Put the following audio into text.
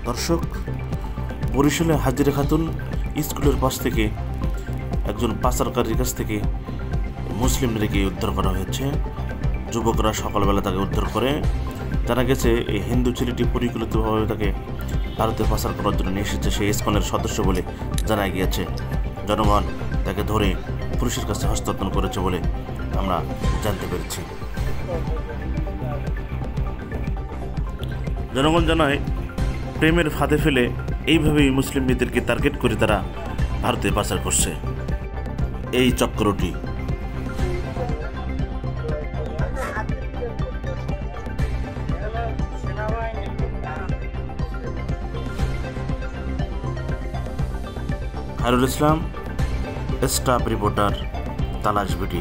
দর্শক, বরিশালে হাজিরা খাতুন স্কুলের পাশ থেকে একজন পাচারকারীর কাছ থেকে মুসলিমদেরকে উদ্ধার করা হয়েছে। যুবকরা সকালবেলা তাকে উদ্ধার করে। জানা গেছে এই হিন্দু ছেলেটি পরিকল্পিতভাবে তাকে ভারতে পাচার করার জন্য নিয়ে এসেছে। সেই ইসকনের সদস্য বলে জানা গিয়েছে। জনগণ তাকে ধরে পুলিশের কাছে হস্তান্তর করেছে বলে আমরা জানতে পেরেছি। জনগণ জানায়, প্রেমের ফাঁদে ফেলে এইভাবেই মুসলিম মেয়েদেরকে টার্গেট করে তারা ভারতে পাচার করছে। এই চক্রটি খায়রুল ইসলাম, স্টাফ রিপোর্টার, তালাশ বিডি।